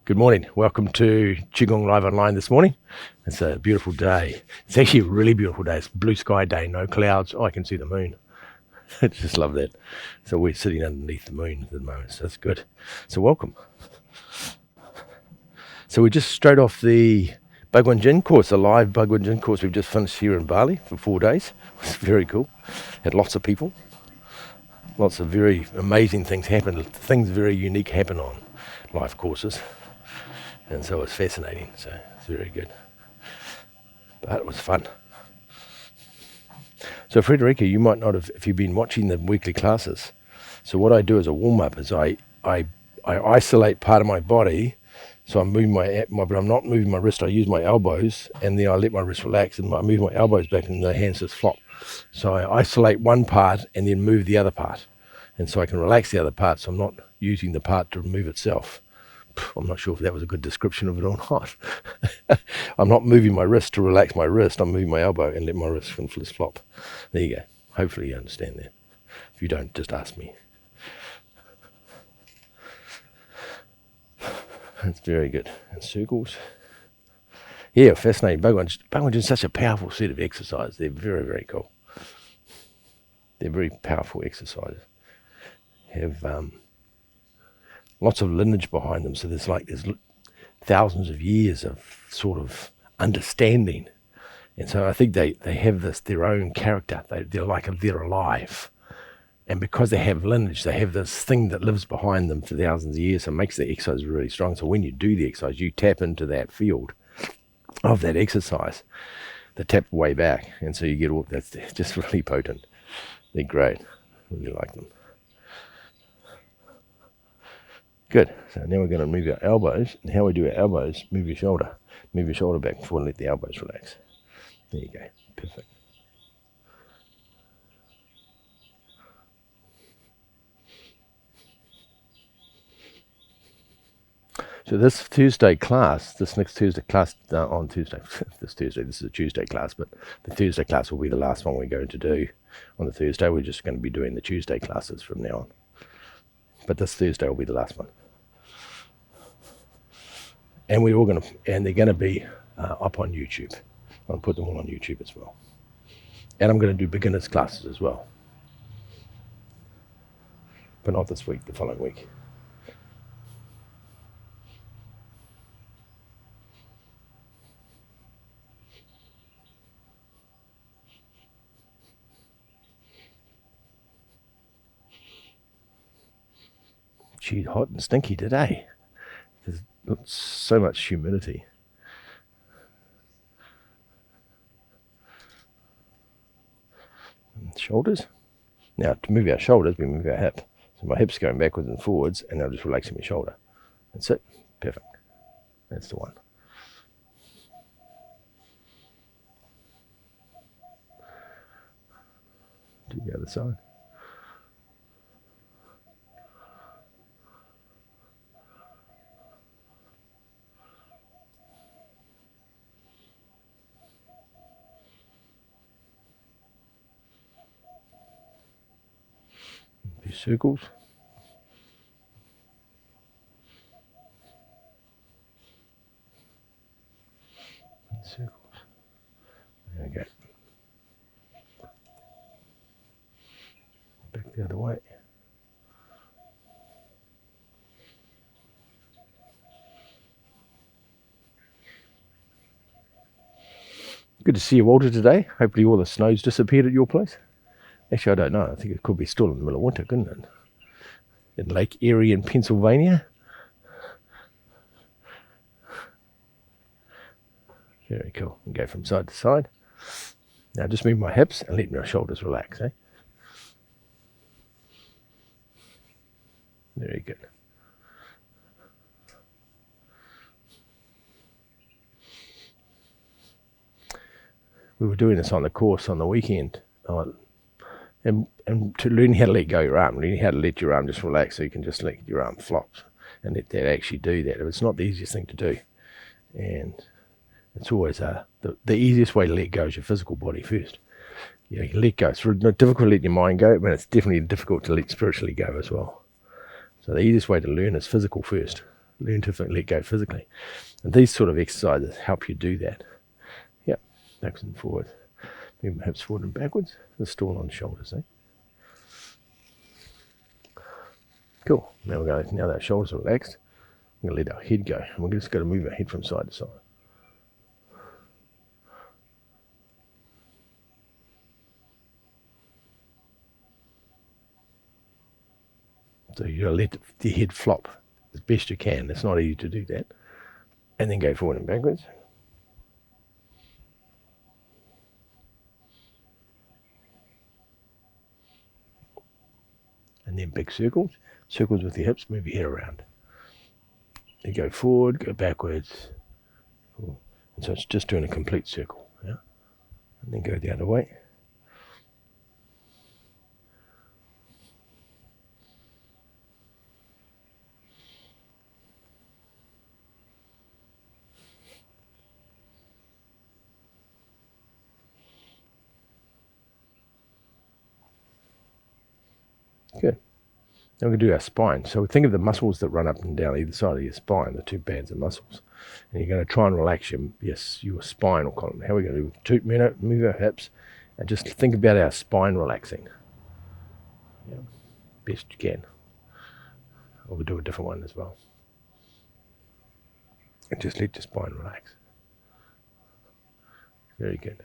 Good morning. Welcome to Qigong Live Online this morning. It's a beautiful day. It's actually a really beautiful day. It's blue sky day, no clouds. Oh, I can see the moon. I just love that. So we're sitting underneath the moon at the moment, so that's good. So welcome. So we're just straight off the Bhagwan Jin course, a live Bhagwan Jin course we've just finished here in Bali for 4 days. It was very cool. Had lots of people. Lots of very amazing things happen. Things very unique happen on live courses. And so it's fascinating, so it's very good. But it was fun. So Frederica, you might not have, if you've been watching the weekly classes. So what I do as a warm-up is I isolate part of my body. So I'm moving but I'm not moving my wrist. I use my elbows, and then I let my wrist relax, and I move my elbows back, and the hands just flop. So I isolate one part and then move the other part. And so I can relax the other part, so I'm not using the part to move itself. I'm not sure if that was a good description of it or not. I'm not moving my wrist to relax my wrist. I'm moving my elbow and let my wrist flop. There you go. Hopefully you understand that. If you don't, just ask me. That's very good. And circles. Yeah, fascinating. Bhagwan Jin is such a powerful set of exercises. They're very, very cool. They're very powerful exercises. Have lots of lineage behind them, so there's thousands of years of sort of understanding, and so I think they have their own character. They're alive, and because they have lineage, they have this thing that lives behind them for thousands of years, so it makes the exercise really strong. So when you do the exercise, you tap into that field of that exercise, the tap way back, and so you get all that's just really potent. They're great. Really like them. Good. So now we're going to move our elbows. And how we do our elbows, move your shoulder. Move your shoulder back before and let the elbows relax. There you go. Perfect. So this next Tuesday class, this is a Tuesday class, but the Thursday class will be the last one we're going to do. On the Thursday, we're just going to be doing the Tuesday classes from now on. But this Thursday will be the last one. And they're going to be up on YouTube. I'll put them all on YouTube as well. And I'm going to do beginners classes as well. But not this week, the following week. Gee, hot and stinky today. There's so much humidity. Shoulders. Now, to move our shoulders, we move our hip. So my hip's going backwards and forwards, and I'm just relaxing my shoulder. That's it. Perfect. That's the one. Do the other side. Circles. Circles. There we go. Back the other way. Good to see you, Walter, today. Hopefully all the snow's disappeared at your place. Actually, I don't know. I think it could be still in the middle of winter, couldn't it? In Lake Erie in Pennsylvania. Very cool. And go from side to side. Now just move my hips and let my shoulders relax, eh? Very good. We were doing this on the course on the weekend. And to learn how to let go your arm, learn how to let your arm just relax, so you can just let your arm flop and let that actually do that. It's not the easiest thing to do, and it's always the easiest way to let go is your physical body first. You let go. It's difficult to let your mind go, but it's definitely difficult to let spiritually go as well. So the easiest way to learn is physical first. Learn to let go physically. And these sort of exercises help you do that. Yeah, backwards and forwards. Move my hips forward and backwards. The stall on the shoulders, eh? Cool. Now now that our shoulders are relaxed, we're going to let our head go. And we're just going to move our head from side to side. So you've got to let the head flop as best you can. It's not easy to do that. And then go forward and backwards. And then big circles. Circles with your hips, move your head around. You go forward, go backwards. Cool. And so it's just doing a complete circle. Yeah? And then go the other way. Good. Now we're going to do our spine. So think of the muscles that run up and down either side of your spine, the two bands of muscles. And you're going to try and relax your spinal column. How are we going to do? Move our hips and just think about our spine relaxing. Yeah, best you can. Or we'll do a different one as well. And just let your spine relax. Very good.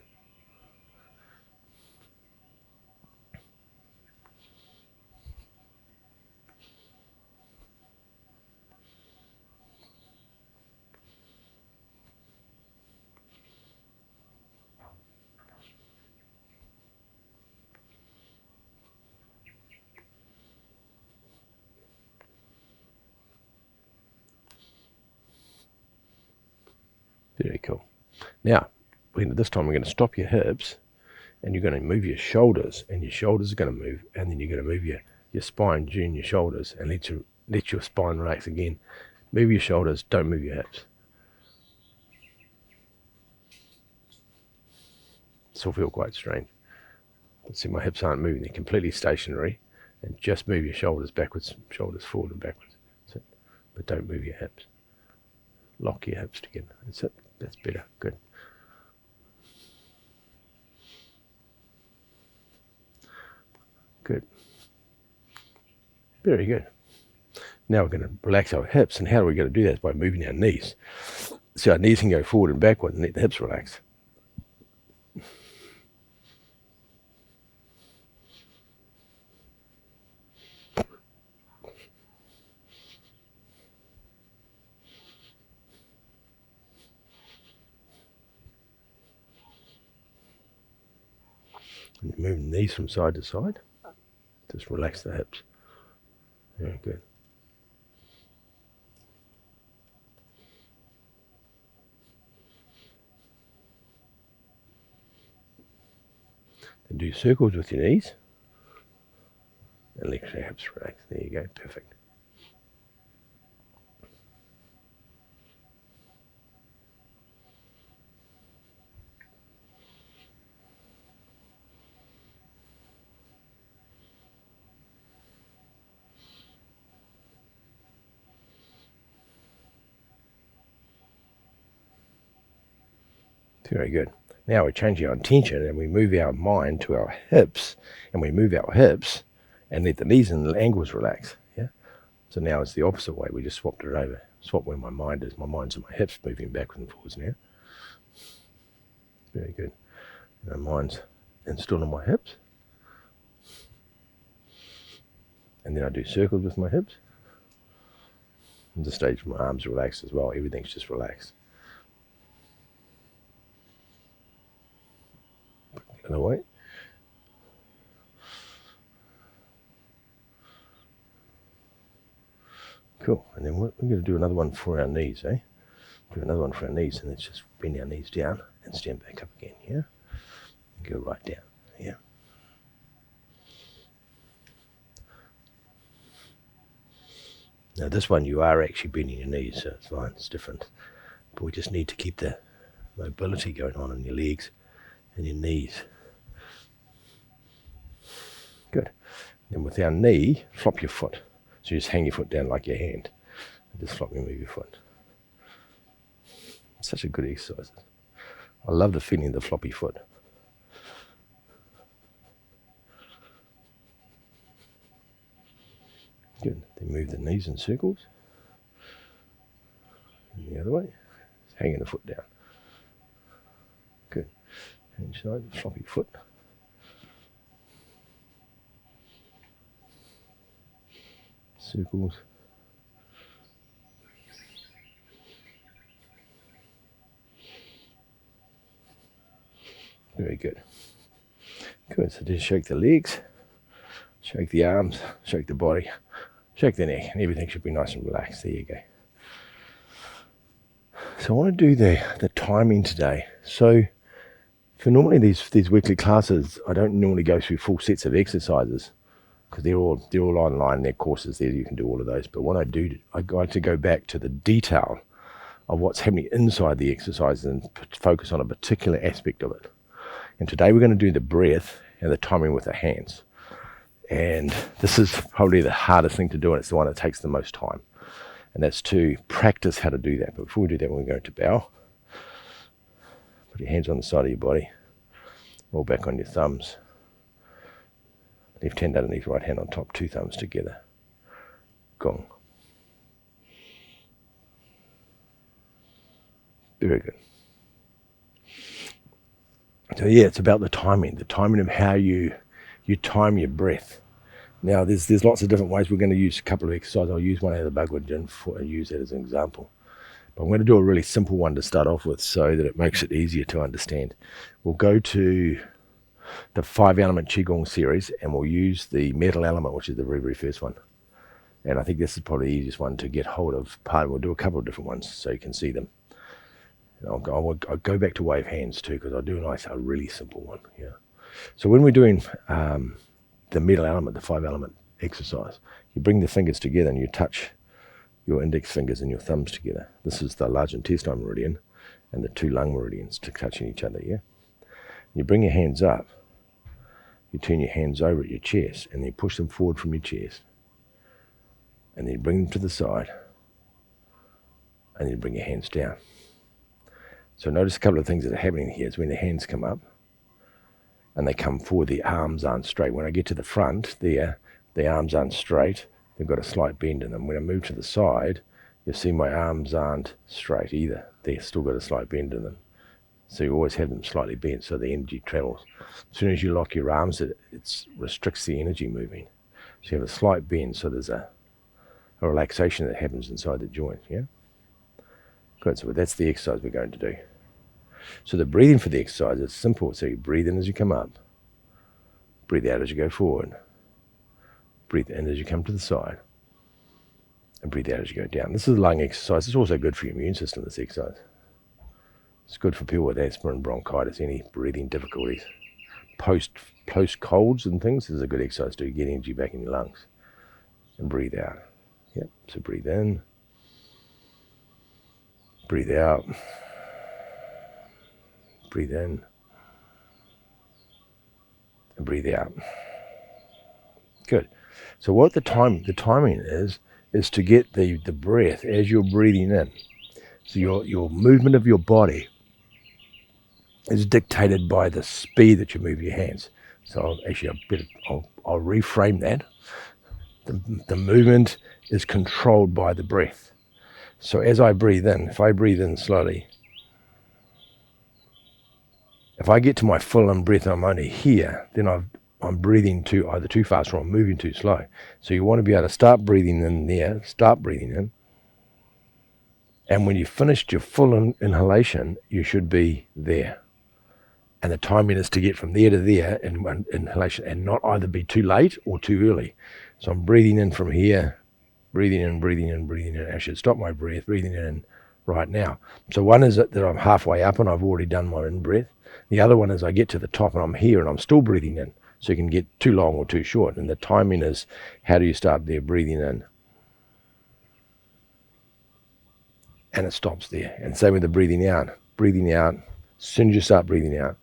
Very cool. Now, this time we're going to stop your hips and you're going to move your shoulders, and your shoulders are going to move, and then you're going to move your spine during your shoulders and let your spine relax again. Move your shoulders, don't move your hips. This will feel quite strange. But see, my hips aren't moving, they're completely stationary, and just move your shoulders backwards, shoulders forward and backwards. That's it. But don't move your hips. Lock your hips together. That's it. That's better. Good. Good. Very good. Now we're going to relax our hips, and how are we going to do that? Is by moving our knees. So our knees can go forward and backward and let the hips relax. And move the knees from side to side. Just relax the hips. Very good. And do circles with your knees. And let your hips relax. There you go. Perfect. Very good. Now we're changing our intention and we move our mind to our hips, and we move our hips and let the knees and the ankles relax. Yeah. So now it's the opposite way. We just swapped it over. Swap where my mind is. My mind's on my hips, moving backwards and forwards now. Very good. My mind's still on my hips. And then I do circles with my hips. At this stage, my arms are relaxed as well. Everything's just relaxed. Other way. Cool. And then we're going to do another one for our knees, eh? Do another one for our knees, and let's just bend our knees down and stand back up again, yeah? And go right down, yeah? Now this one you are actually bending your knees, so it's fine, it's different. But we just need to keep the mobility going on in your legs and your knees. Good. Then with our knee, flop your foot. So you just hang your foot down like your hand. Just floppy move your foot. It's such a good exercise. I love the feeling of the floppy foot. Good. Then move the knees in circles. And the other way. Hanging the foot down. Good. Inside the floppy foot. Circles. Very good. Good. So just shake the legs, shake the arms, shake the body, shake the neck, and everything should be nice and relaxed. There you go. So I want to do the timing today. So for normally these weekly classes, I don't normally go through full sets of exercises because they're all online. They're courses there. You can do all of those. But what I do, I like to go back to the detail of what's happening inside the exercise and focus on a particular aspect of it. And today we're going to do the breath and the timing with the hands. And this is probably the hardest thing to do, and it's the one that takes the most time. And that's to practice how to do that. But before we do that, we're going to bow. Put your hands on the side of your body. Roll back on your thumbs. Left hand underneath, right hand on top, 2 thumbs together. Gong. Very good. So yeah, it's about the timing of how you time your breath. Now there's lots of different ways. We're going to use a couple of exercises. I'll use one out of the Bhagavad Gita and use that as an example. But I'm going to do a really simple one to start off with so that it makes it easier to understand. We'll go to the 5-element Qigong series and we'll use the metal element, which is the very, very first one. And I think this is probably the easiest one to get hold of. We'll do a couple of different ones so you can see them. I'll go back to wave hands too, because I'll do a really simple one. Yeah. So when we're doing the metal element, the 5-element exercise, you bring the fingers together and you touch your index fingers and your thumbs together. This is the large intestine meridian and the 2 lung meridians touching each other. Yeah. You bring your hands up. You turn your hands over at your chest and then you push them forward from your chest. And then you bring them to the side. And then you bring your hands down. So notice a couple of things that are happening here is when the hands come up and they come forward, the arms aren't straight. When I get to the front there, the arms aren't straight. They've got a slight bend in them. When I move to the side, you'll see my arms aren't straight either. They've still got a slight bend in them. So you always have them slightly bent so the energy travels. As soon as you lock your arms, it restricts the energy moving. So you have a slight bend, so there's a relaxation that happens inside the joint. Yeah. Good. So that's the exercise we're going to do. So the breathing for the exercise is simple. So you breathe in as you come up, breathe out as you go forward, breathe in as you come to the side, and breathe out as you go down. This is a lung exercise. It's also good for your immune system, this exercise. It's good for people with asthma and bronchitis, any breathing difficulties. Post colds and things, this is a good exercise to get energy back in your lungs. And breathe out. Yep. So breathe in, breathe out, breathe in, and breathe out. Good. So what the timing is to get the breath as you're breathing in. So your movement of your body is dictated by the speed that you move your hands. So I'll reframe that. The movement is controlled by the breath. So as I breathe in, if I breathe in slowly, if I get to my full in breath and I'm only here, then I'm breathing either too fast or I'm moving too slow. So you want to be able to start breathing in there, start breathing in. And when you've finished your full inhalation, you should be there. And the timing is to get from there to there in one inhalation and not either be too late or too early. So I'm breathing in from here, breathing in, breathing in, breathing in. I should stop my breath, breathing in right now. So one is that I'm halfway up and I've already done my in-breath. The other one is I get to the top and I'm here and I'm still breathing in. So you can get too long or too short. And the timing is, how do you start there, breathing in? And it stops there. And same with the breathing out. Breathing out, as soon as you start breathing out,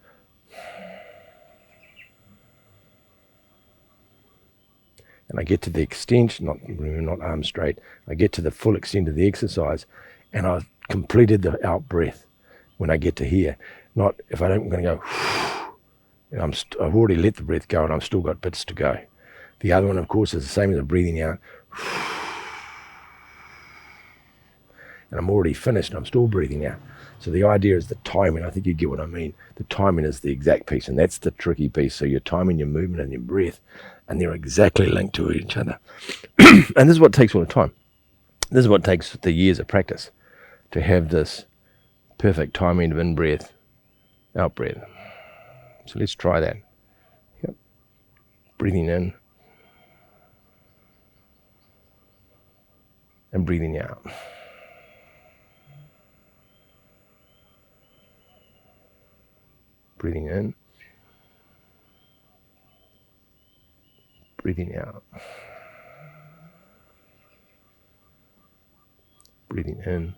and I get to the extent, not arms straight, I get to the full extent of the exercise, and I've completed the out breath when I get to here. Not if I'm going to go, and I've already let the breath go and I've still got bits to go. The other one, of course, is the same as the breathing out. And I'm already finished and I'm still breathing out. So the idea is the timing. I think you get what I mean. The timing is the exact piece, and that's the tricky piece. So you're timing your movement and your breath, and they're exactly linked to each other. And this is what takes all the time. This is what takes the years of practice to have this perfect timing of in-breath, out-breath. So let's try that. Yep. Breathing in and breathing out. Breathing in, breathing out. Breathing in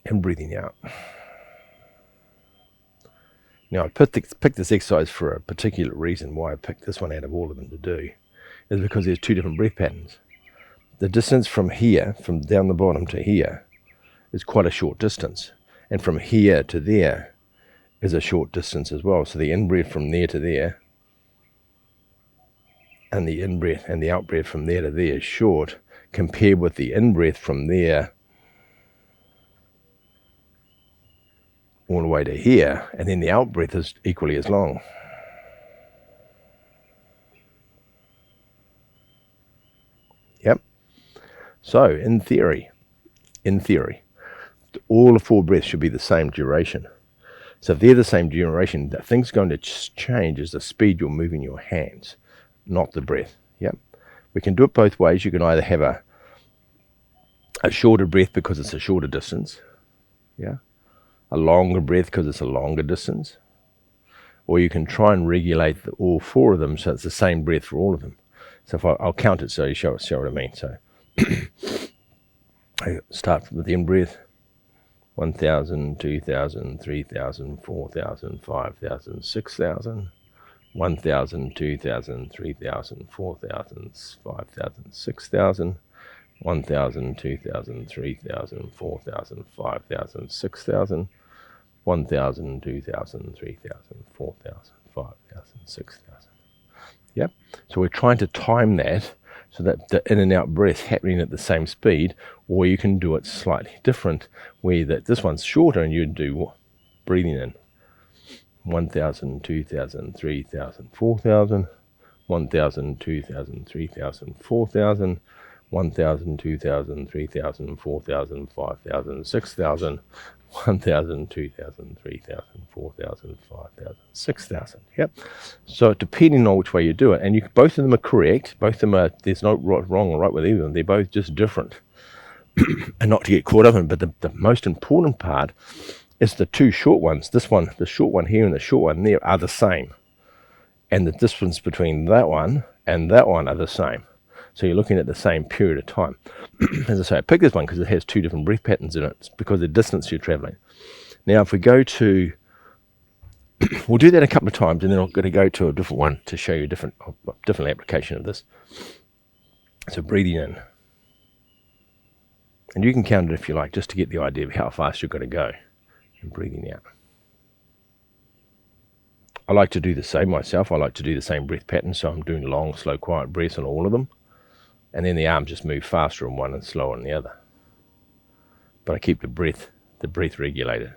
and breathing out. Now, I picked this exercise for a particular reason. Why I picked this one out of all of them to do is because there's two different breath patterns. The distance from here, from down the bottom to here, is quite a short distance, and from here to there is a short distance as well. So the in-breath from there to there, and the in-breath and the out-breath from there to there is short, compared with the in-breath from there all the way to here, and then the out-breath is equally as long. Yep. So in theory, all the four breaths should be the same duration. So if they're the same duration, the thing's going to change is the speed you're moving your hands, not the breath. Yep. We can do it both ways. You can either have a shorter breath because it's a shorter distance, yeah, a longer breath because it's a longer distance, or you can try and regulate all four of them so it's the same breath for all of them. So if I'll count it so you show what I mean. So I start with the in-breath. 1,000, 2,000, 3,000, 4,000, 5,000, 6,000, 1,000, 2,000, 3,000, 4,000, 5,000, 6,000, 1,000, 2,000, 3,000, 4,000, 5,000, 6,000, 1,000, 2,000, 3,000, 4,000, 5,000, 6,000. Yep. So we're trying to time that so that the in and out breath happening at the same speed, or you can do it slightly different, where this one's shorter and you'd do breathing in 1,000, 2,000, 3,000, 4,000, 1,000, 2,000, 3,000, 4,000, 1,000, 2,000, 3,000, 4,000, 5,000, 6,000, 1,000, 2,000, 3,000, 4,000, 5,000, 6,000. Yep. So depending on which way you do it, and both of them are correct. Both of them are. There's no wrong or right with either of them. They're both just different, and not to get caught up in. But the most important part is the two short ones. This one, the short one here, and the short one there are the same, and the distance between that one and that one are the same. So you're looking at the same period of time. As I say, I picked this one because it has two different breath patterns in it. It's because of the distance you're traveling. Now, if we go to, we'll do that a couple of times, and then I'm going to go to a different one to show you a different application of this. So breathing in. And you can count it if you like, just to get the idea of how fast you're going to go. And breathing out. I like to do the same myself. I like to do the same breath pattern, so I'm doing long, slow, quiet breaths on all of them. And then the arms just move faster on one and slower on the other. But I keep the breath regulated.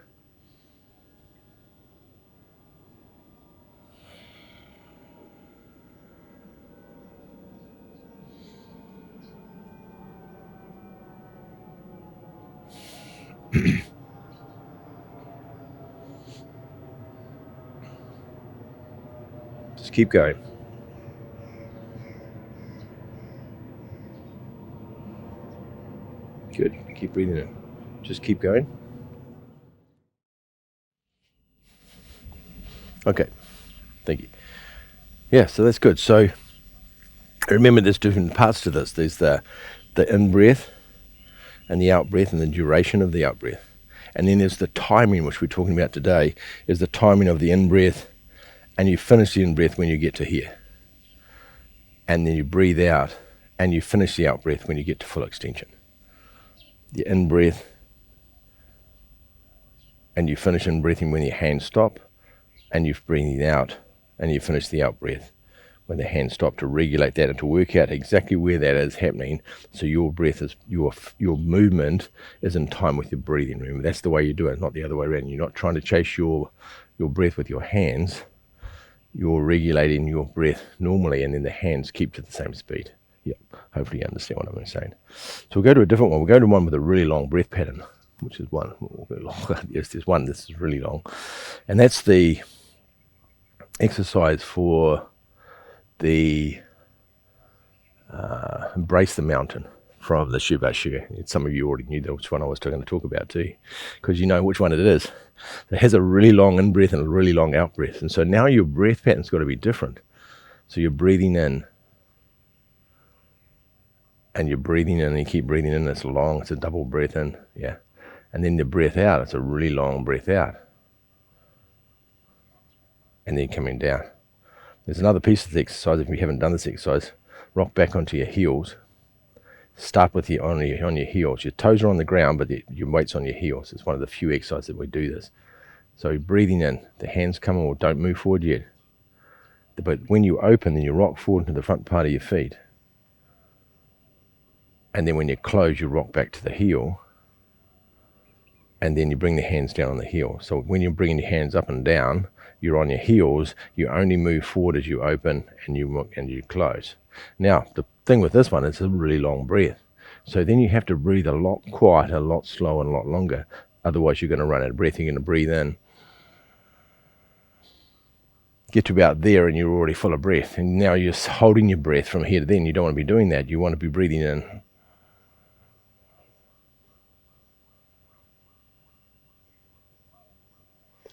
Just keep going. Good. Keep breathing in. Just keep going. Okay. Thank you. Yeah, so that's good. So remember there's different parts to this. There's the in-breath and the out-breath and the duration of the out-breath. And then there's the timing, which we're talking about today, is the timing of the in-breath and you finish the in-breath when you get to here. And then you breathe out, and you finish the out-breath when you get to full extension. The in-breath, and you finish in-breathing when your hands stop, and you're breathing out, and you finish the out-breath when the hands stop, to regulate that and to work out exactly where that is happening, so your breath is, your movement is in time with your breathing. Remember, that's the way you do it, not the other way around. You're not trying to chase your breath with your hands. You're regulating your breath normally, and then the hands keep to the same speed. Yeah, hopefully you understand what I'm saying. So we'll go to a different one. We'll go to one with a really long breath pattern, which is one. Yes, there's one. This is really long, and that's the exercise for the Embrace the Mountain from the Shiva Shiva. Some of you already knew that, which one I was going to talk about too, because you know which one it is. It has a really long in-breath and a really long out-breath. And so now your breath pattern's got to be different. So you're breathing in, and you're breathing in, and you keep breathing in. It's long. It's a double breath in, yeah. And then the breath out, it's a really long breath out. And then coming down. There's another piece of the exercise. If you haven't done this exercise, rock back onto your heels. Start with your on your heels. Your toes are on the ground, but your weight's on your heels. It's one of the few exercises that we do this. So you're breathing in. The hands come on, don't move forward yet. But when you open, then you rock forward into the front part of your feet. And then when you close, you rock back to the heel. And then you bring the hands down on the heel. So when you're bringing your hands up and down, you're on your heels. You only move forward as you open and you close. Now, the thing with this one is it's a really long breath. So then you have to breathe a lot quieter, a lot slower, and a lot longer. Otherwise, you're going to run out of breath. You're going to breathe in, get to about there, and you're already full of breath. And now you're holding your breath from here to then. You don't want to be doing that. You want to be breathing in.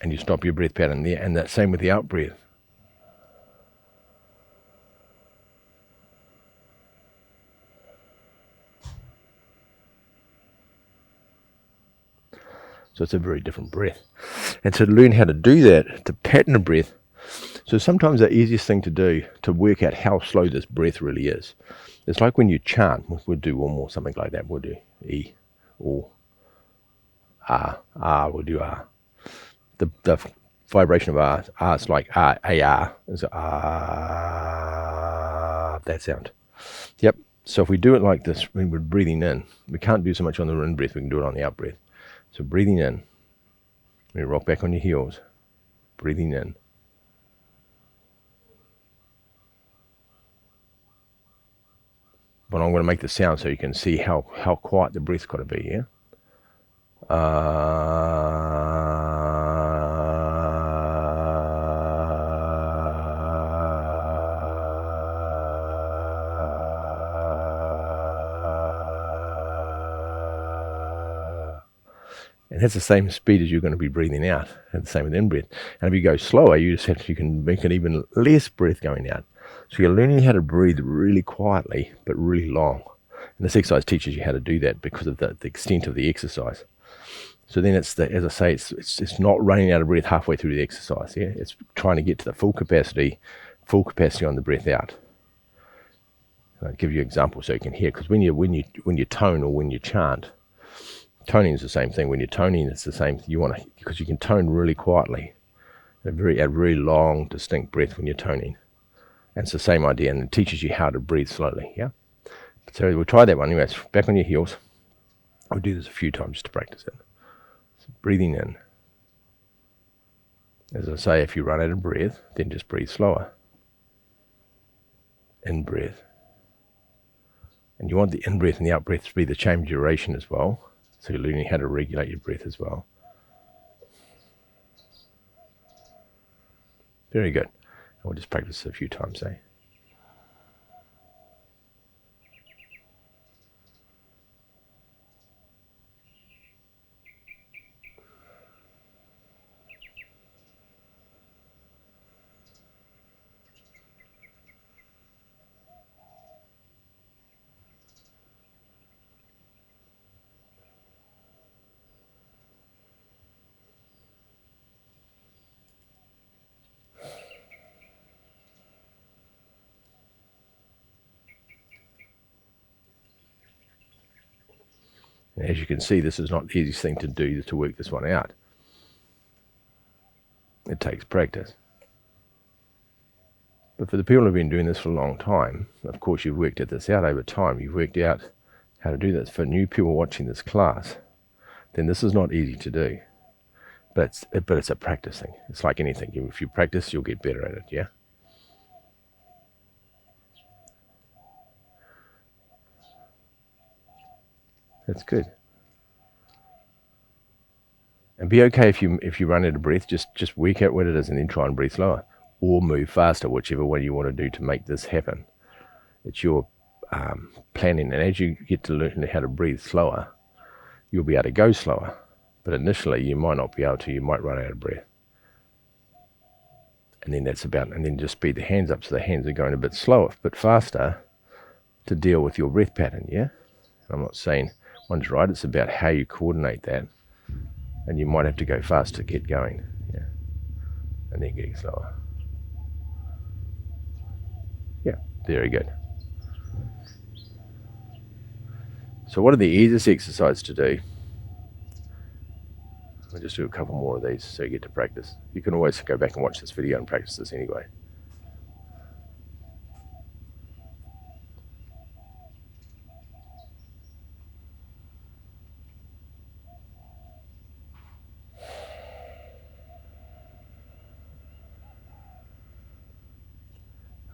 And you stop your breath pattern there. And that same with the out breath. So it's a very different breath. And to learn how to do that, to pattern a breath, so sometimes the easiest thing to do to work out how slow this breath really is, it's like when you chant. We'll do one more, something like that. We'll do E, or ah, we'll do ah. The vibration of ah, it's like ah, it's ah, that sound. Yep. So if we do it like this, when we're breathing in, we can't do so much on the in breath, we can do it on the out breath. So breathing in, when you rock back on your heels, breathing in. But I'm going to make the sound so you can see how quiet the breath's got to be, yeah? And that's the same speed as you're going to be breathing out, and the same with in-breath. And if you go slower, you can make it even less breath going out. So you're learning how to breathe really quietly, but really long. And this exercise teaches you how to do that because of the extent of the exercise. So then as I say, it's not running out of breath halfway through the exercise. Yeah, it's trying to get to the full capacity on the breath out. And I'll give you an example so you can hear. Because when you tone or when you chant, toning is the same thing. When you're toning, it's the same. Because you can tone really quietly, a very long, distinct breath when you're toning. And it's the same idea, and it teaches you how to breathe slowly. Yeah. So we'll try that one. Anyway, back on your heels. I'll do this a few times just to practice it. So breathing in. As I say, if you run out of breath, then just breathe slower. In breath. And you want the in breath and the out breath to be the same duration as well. So you're learning how to regulate your breath as well. Very good. And we'll just practice it a few times, eh? And as you can see, this is not the easiest thing to do to work this one out. It takes practice. But for the people who have been doing this for a long time, of course you've worked this out over time. You've worked out how to do this. For new people watching this class, then this is not easy to do. But it's a practice thing. It's like anything. If you practice, you'll get better at it, yeah? That's good. And be okay if you run out of breath. Just work out what it is and then try and breathe slower. Or move faster, whichever way you want to do to make this happen. It's your planning. And as you get to learn how to breathe slower, you'll be able to go slower. But initially, you might not be able to. You might run out of breath. And then and just speed the hands up so the hands are going a bit slower, a bit faster to deal with your breath pattern, yeah? I'm not saying one's right. It's about how you coordinate that. And you might have to go fast to get going, yeah? And then getting slower. Yeah, very good. So what are the easiest exercises to do? I'll just do a couple more of these so you get to practice. You can always go back and watch this video and practice this anyway.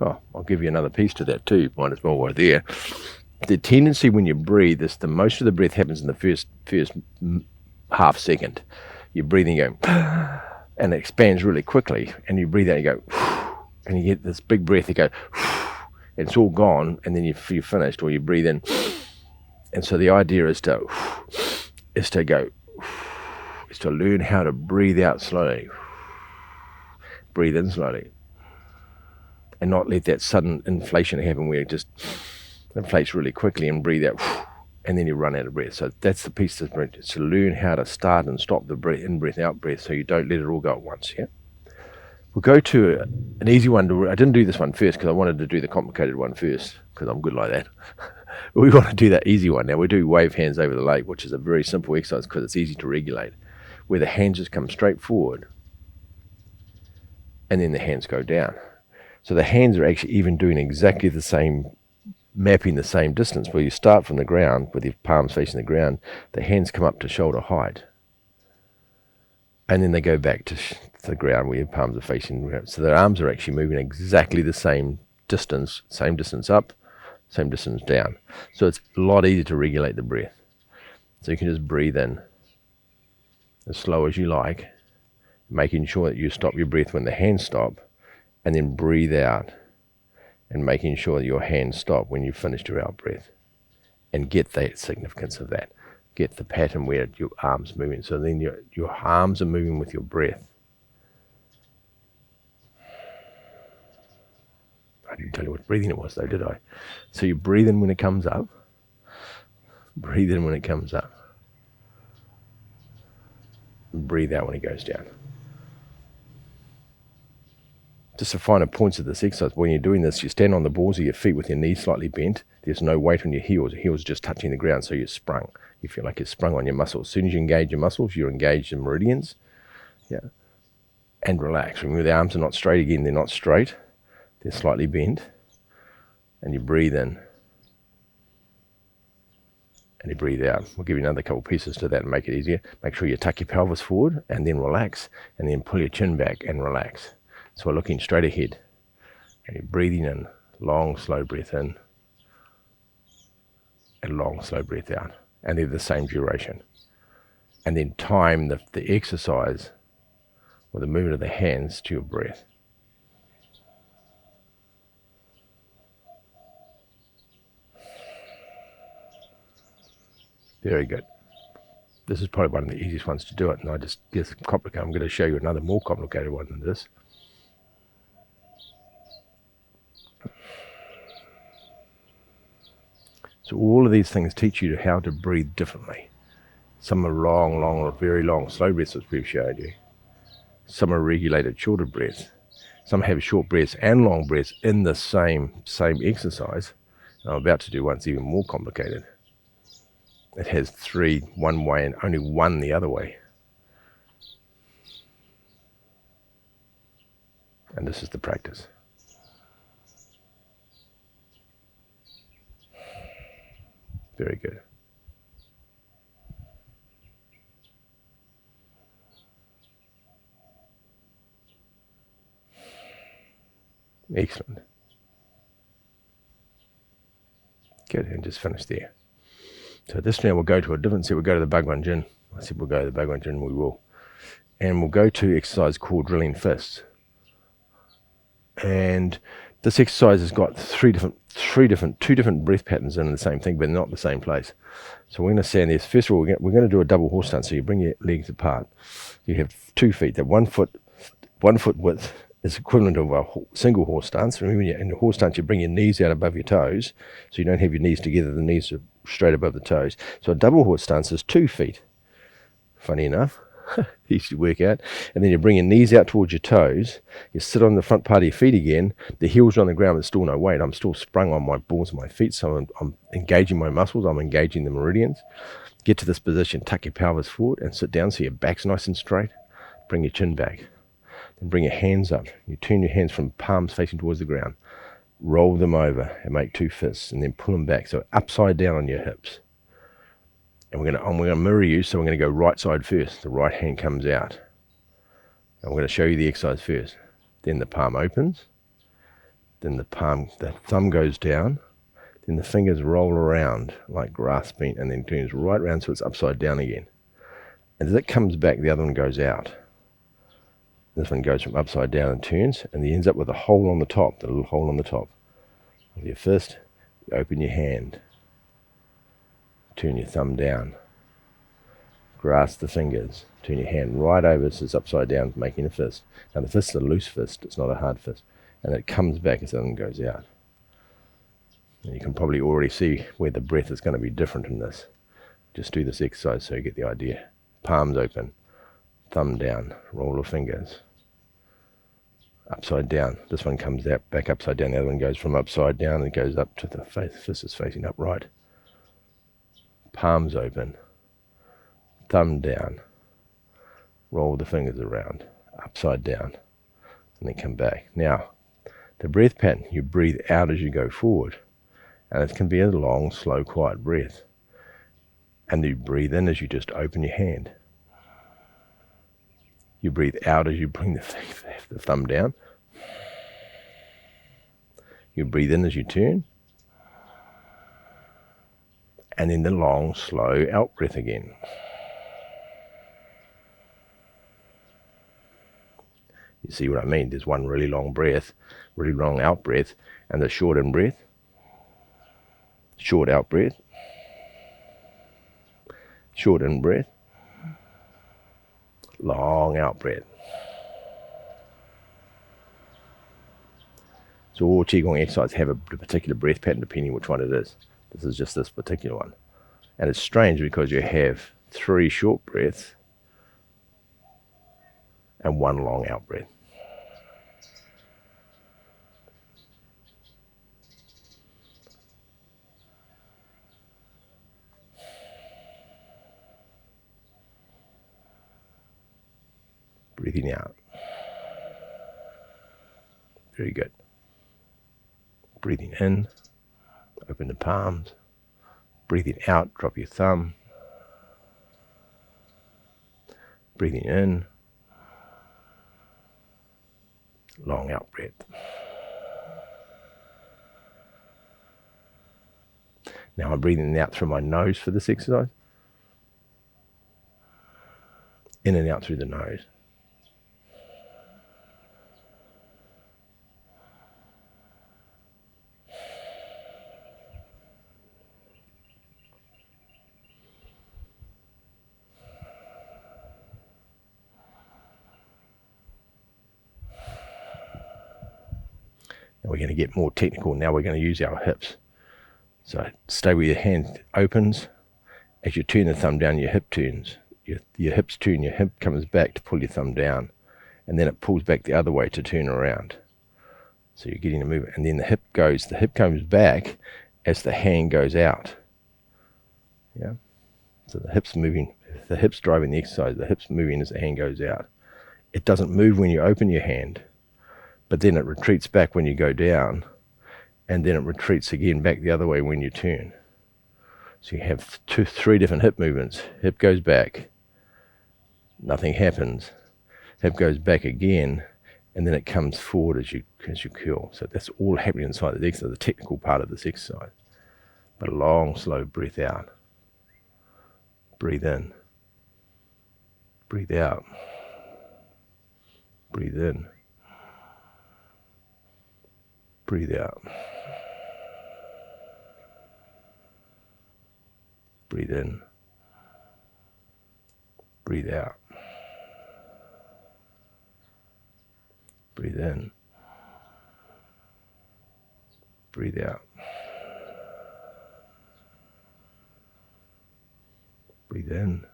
Oh, I'll give you another piece to that too. Might as well while there. The tendency when you breathe is most of the breath happens in the first half second. You're breathing, you go, and it expands really quickly. And you breathe out, you go, and you get this big breath. You go, and it's all gone, and then you're finished, or you breathe in. And so the idea is to learn how to breathe out slowly, breathe in slowly, and not let that sudden inflation happen where it just inflates really quickly and breathe out, and then you run out of breath. So that's the piece to learn how to start and stop the breath in, breath out, breath, so you don't let it all go at once, yeah? We'll go to an easy one. I didn't do this one first because I wanted to do the complicated one first because I'm good like that. We want to do that easy one. Now we do wave hands over the leg, which is a very simple exercise because it's easy to regulate, where the hands just come straight forward and then the hands go down. So the hands are actually even doing exactly the same, mapping the same distance, where you start from the ground with your palms facing the ground, the hands come up to shoulder height, and then they go back to the ground where your palms are facing the ground. So the arms are actually moving exactly the same distance up, same distance down. So it's a lot easier to regulate the breath. So you can just breathe in as slow as you like, making sure that you stop your breath when the hands stop, and then breathe out and making sure that your hands stop when you've finished your out breath, and get the significance of that. Get the pattern where your arms moving. So then your arms are moving with your breath. I didn't tell you what breathing it was though, did I? So you breathe in when it comes up. Breathe in when it comes up. And breathe out when it goes down. Just the finer points of this exercise. When you're doing this, you stand on the balls of your feet with your knees slightly bent. There's no weight on your heels. Your heels are just touching the ground, so you're sprung. You feel like you're sprung on your muscles. As soon as you engage your muscles, you're engaged in meridians. Yeah. And relax. Remember, the arms are not straight again. They're not straight. They're slightly bent. And you breathe in. And you breathe out. We'll give you another couple pieces to that and make it easier. Make sure you tuck your pelvis forward and then relax. And then pull your chin back and relax. So we're looking straight ahead. And you're breathing in. Long, slow breath in. And long, slow breath out. And they're the same duration. And then time the exercise or the movement of the hands to your breath. Very good. This is probably one of the easiest ones to do it, and I just guess complicated. I'm going to show you another more complicated one than this. So all of these things teach you how to breathe differently. Some are long, very long, slow breaths, as we've showed you. Some are regulated, shorter breaths. Some have short breaths and long breaths in the same exercise. And I'm about to do one that's even more complicated. It has 3 one way and only 1 the other way. And this is the practice. Very good. Excellent. Good, and just finish there. So this now we'll go to a different set. We'll go to the Bhagwan Jin. I said we'll go to the Bhagwan Jin, we will. And we'll go to exercise called drilling fists. And this exercise has got two different breath patterns in the same thing, but not the same place. So we're going to stand there. First of all, we're going to do a double horse stance. So you bring your legs apart. You have 2 feet. That 1 foot width is equivalent of a single horse stance. Remember, in the horse stance, you bring your knees out above your toes, so you don't have your knees together. The knees are straight above the toes. So a double horse stance is 2 feet. Funny enough. Easy to work out. And then you bring your knees out towards your toes. You sit on the front part of your feet again. The heels are on the ground, but still no weight. I'm still sprung on my balls of my feet, so I'm engaging my muscles. I'm engaging the meridians. Get to this position, tuck your pelvis forward and sit down so your back's nice and straight. Bring your chin back. Then bring your hands up. You turn your hands from palms facing towards the ground. Roll them over and make 2 fists, and then pull them back. So upside down on your hips. And we're going to mirror you, so we're going to go right side first. The right hand comes out. And we're going to show you the exercise first. Then the palm opens. Then the thumb goes down. Then the fingers roll around like grasping, and then turns right around so it's upside down again. And as it comes back, the other one goes out. This one goes from upside down and turns, and he ends up with a hole on the top, the little hole on the top. With your fist, you open your hand. Turn your thumb down. Grasp the fingers. Turn your hand right over so it's upside down, making a fist. Now the fist is a loose fist, it's not a hard fist. And it comes back as the other one goes out. And you can probably already see where the breath is going to be different in this. Just do this exercise so you get the idea. Palms open. Thumb down. Roll the fingers. Upside down. This one comes out back upside down. The other one goes from upside down and goes up to the face. Fist is facing upright. Palms open, thumb down, roll the fingers around, upside down, and then come back. Now, the breath pattern, you breathe out as you go forward, and it can be a long, slow, quiet breath. And you breathe in as you just open your hand. You breathe out as you bring the thumb down. You breathe in as you turn. And then the long, slow out breath again. You see what I mean? There's one really long breath, really long out breath, and the short in breath, short out breath, short in breath, long out breath. So all Qigong exercises have a particular breath pattern depending which one it is. This is just this particular one. And it's strange because you have 3 short breaths and 1 long out breath. Breathing out. Very good. Breathing in, open the palms. Breathing out, drop your thumb. Breathing in, long out breath. Now I'm breathing out through my nose for this exercise. In and out through the nose. Now we're going to get more technical. Now we're going to use our hips. So stay with your hand opens. As you turn the thumb down, your hip turns. Your hips turn, your hip comes back to pull your thumb down. And then it pulls back the other way to turn around. So you're getting a movement. And then the hip comes back as the hand goes out. Yeah. So the hips moving, the hips driving the exercise, the hips moving as the hand goes out. It doesn't move when you open your hand, but then it retreats back when you go down, and then it retreats again back the other way when you turn. So you have three different hip movements. Hip goes back, nothing happens. Hip goes back again, and then it comes forward as you curl. So that's all happening inside the exercise, the technical part of this exercise. But a long, slow breath out. Breathe in. Breathe out. Breathe in. Breathe out. Breathe in. Breathe out. Breathe in. Breathe out. Breathe in.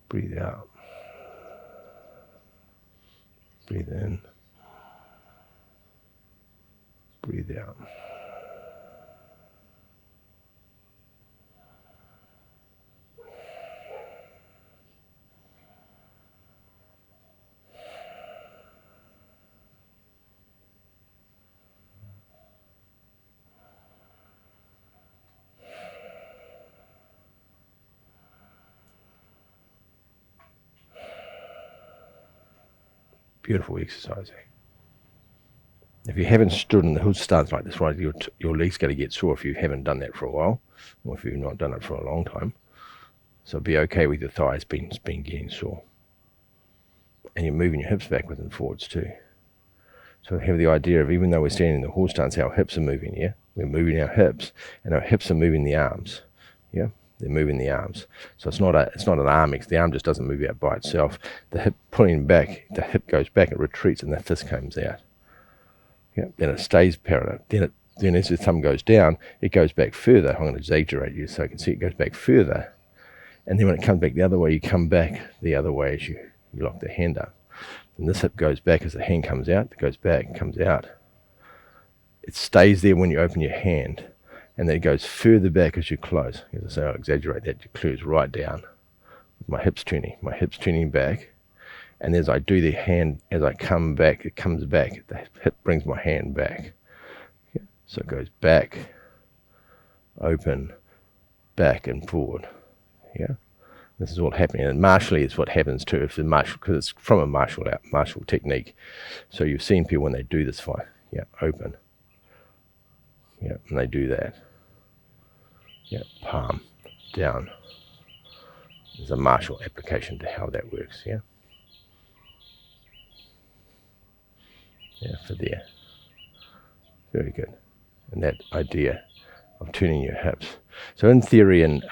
Breathe out. Breathe in. Breathe out. Beautiful exercise. If you haven't stood in the hood stance like this, right, your leg's going to get sore if you haven't done that for a while, or if you've not done it for a long time. So be okay with your thighs being getting sore. And you're moving your hips backwards and forwards too. So have the idea of, even though we're standing in the horse stance, our hips are moving, yeah? We're moving our hips, and our hips are moving the arms, yeah? They're moving the arms. So it's not an arm mix. The arm just doesn't move out by itself. The hip pulling back, the hip goes back, it retreats, and the fist comes out. Yeah. Then it stays parallel. Then as the thumb goes down, it goes back further. I'm going to exaggerate you so you can see it goes back further. And then when it comes back the other way, you come back the other way as you lock the hand up. And this hip goes back as the hand comes out. It goes back, comes out. It stays there when you open your hand. And then it goes further back as you close. As I say, I'll exaggerate that. It close right down. My hips turning back. And as I do the hand, as I come back, it comes back. The hip brings my hand back. Yeah. So it goes back, open, back and forward. Yeah. This is all happening. And martially is what happens too. If the martial, because it's from a martial technique. So you've seen people when they do this fight. Yeah. Open. Yeah. And they do that. Yeah. Palm down. There's a martial application to how that works. Yeah. Yeah, for there. Very good. And that idea of turning your hips. So in theory, in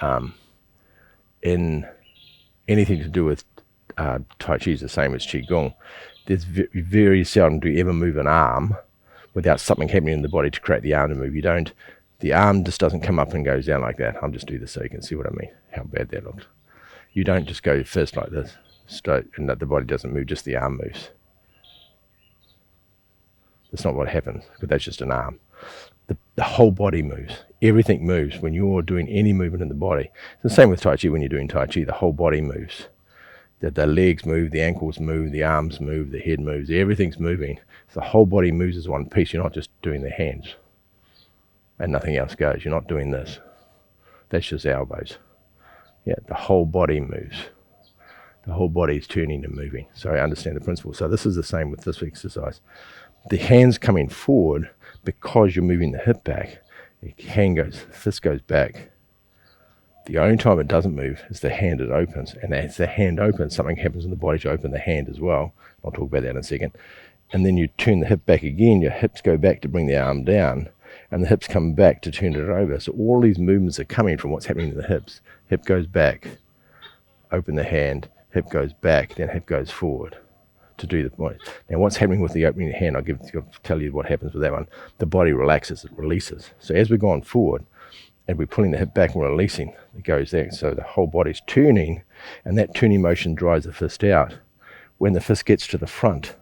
anything to do with Tai Chi is the same as Qigong. There's very seldom do you ever move an arm without something happening in the body to create the arm to move. The arm just doesn't come up and goes down like that. I'll just do this so you can see what I mean, how bad that looks. You don't just go first like this, straight, and that the body doesn't move, just the arm moves. That's not what happens, because that's just an arm. The whole body moves. Everything moves when you're doing any movement in the body. It's the same with Tai Chi. When you're doing Tai Chi, the whole body moves. The legs move, the ankles move, the arms move, the head moves. Everything's moving. So the whole body moves as one piece. You're not just doing the hands and nothing else goes. You're not doing this. That's just elbows. Yeah, the whole body moves. The whole body is turning and moving. So I understand the principle. So this is the same with this exercise. The hand's coming forward because you're moving the hip back. The fist goes back. The only time it doesn't move is the hand that opens. And as the hand opens, something happens in the body to open the hand as well. I'll talk about that in a second. And then you turn the hip back again. Your hips go back to bring the arm down. And the hips come back to turn it over. So all these movements are coming from what's happening in the hips. Hip goes back. Open the hand. Hip goes back. Then hip goes forward. To do the body. Now what's happening with the opening hand, I'll tell you what happens with that one. The body relaxes, it releases. So as we're going forward and we're pulling the hip back and we're releasing, it goes there. So the whole body's turning, and that turning motion drives the fist out. When the fist gets to the front,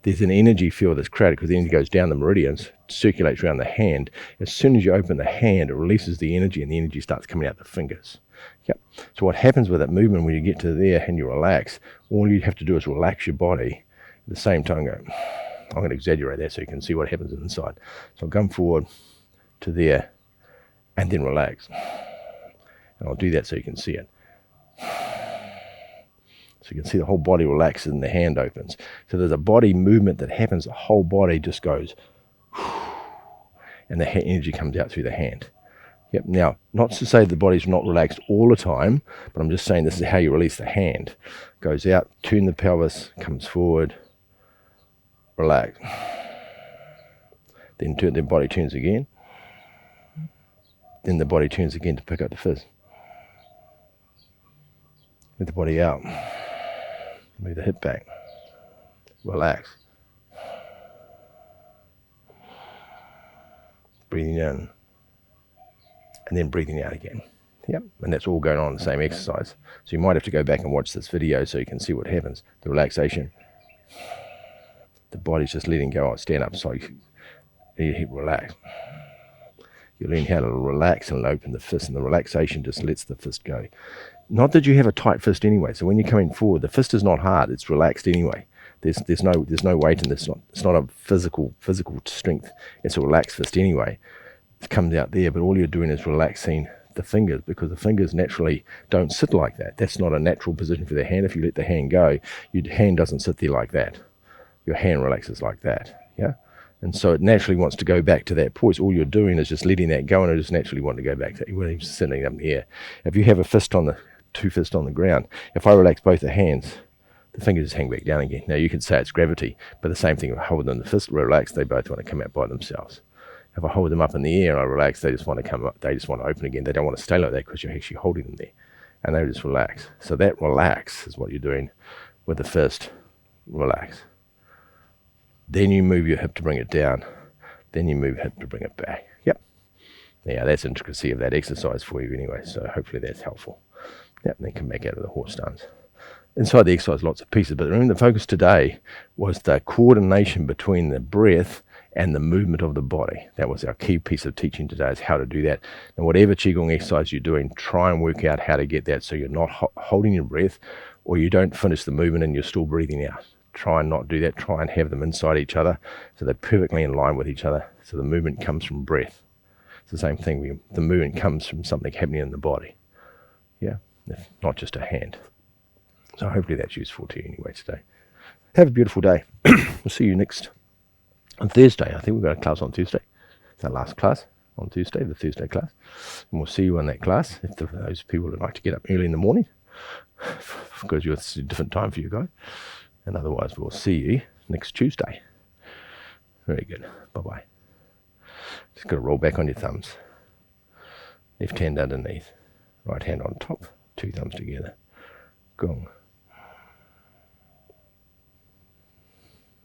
there's an energy field that's created because the energy goes down the meridians, circulates around the hand. As soon as you open the hand, it releases the energy, and the energy starts coming out the fingers. Yep. So what happens with that movement when you get to there and you relax, all you have to do is relax your body. At the same time, go, I'm going to exaggerate that so you can see what happens inside. So I'll come forward to there and then relax. And I'll do that so you can see it. So you can see the whole body relaxes and the hand opens. So there's a body movement that happens. The whole body just goes, and the energy comes out through the hand. Yep. Now, not to say the body's not relaxed all the time, but I'm just saying this is how you release the hand. Goes out, turn the pelvis, comes forward, relax. Then the body turns again. Then the body turns again to pick up the fist. Let the body out. Move the hip back. Relax. Breathing in. And then breathing out again. Yep. And that's all going on in the same exercise. So you might have to go back and watch this video so you can see what happens. The relaxation. The body's just letting go. Stand up so you relax. You learn how to relax and open the fist, and the relaxation just lets the fist go. Not that you have a tight fist anyway. So when you're coming forward, the fist is not hard. It's relaxed anyway. There's no weight in this. It's not a physical strength. It's a relaxed fist anyway. It comes out there, but all you're doing is relaxing the fingers, because the fingers naturally don't sit like that. That's not a natural position for the hand. If you let the hand go, your hand doesn't sit there like that. Your hand relaxes like that. Yeah. And so it naturally wants to go back to that point. All you're doing is just letting that go, and it just naturally want to go back to it. You're sitting up in the air. If you have two fists on the ground, if I relax both the hands, the fingers just hang back down again. Now you could say it's gravity, but the same thing with holding the fist relaxed, they both want to come out by themselves. If I hold them up in the air and I relax, they just want to come up, they just want to open again. They don't want to stay like that because you're actually holding them there. And they just relax. So that relax is what you're doing with the fist. Relax. Then you move your hip to bring it down. Then you move your hip to bring it back. Yep. Yeah, that's the intricacy of that exercise for you anyway. So hopefully that's helpful. Yep, and then come back out of the horse stance. Inside the exercise, lots of pieces. But remember, the focus today was the coordination between the breath and the movement of the body. That was our key piece of teaching today, is how to do that. And whatever Qigong exercise you're doing, try and work out how to get that so you're not holding your breath, or you don't finish the movement and you're still breathing out. Try and not do that. Try and have them inside each other so they're perfectly in line with each other. So the movement comes from breath. It's the same thing. The movement comes from something happening in the body. Yeah, not just a hand. So hopefully that's useful to you anyway today. Have a beautiful day. We'll see you next on Thursday. I think we've got a class on Tuesday. It's our last class on Tuesday, the Thursday class. And we'll see you in that class if those people would like to get up early in the morning, because it's a different time for you guys. And otherwise, we'll see you next Tuesday. Very good. Bye-bye. Just got to roll back on your thumbs. Left hand underneath. Right hand on top. Two thumbs together. Qigong.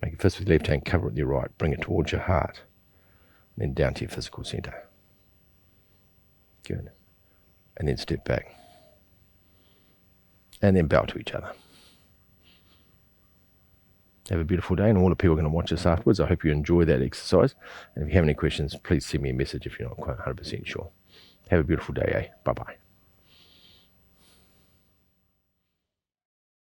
Make a fist with your left hand, cover it with your right. Bring it towards your heart. Then down to your physical center. Good. And then step back. And then bow to each other. Have a beautiful day, and all the people are going to watch this afterwards. I hope you enjoy that exercise. And if you have any questions, please send me a message if you're not quite 100% sure. Have a beautiful day, eh? Bye-bye.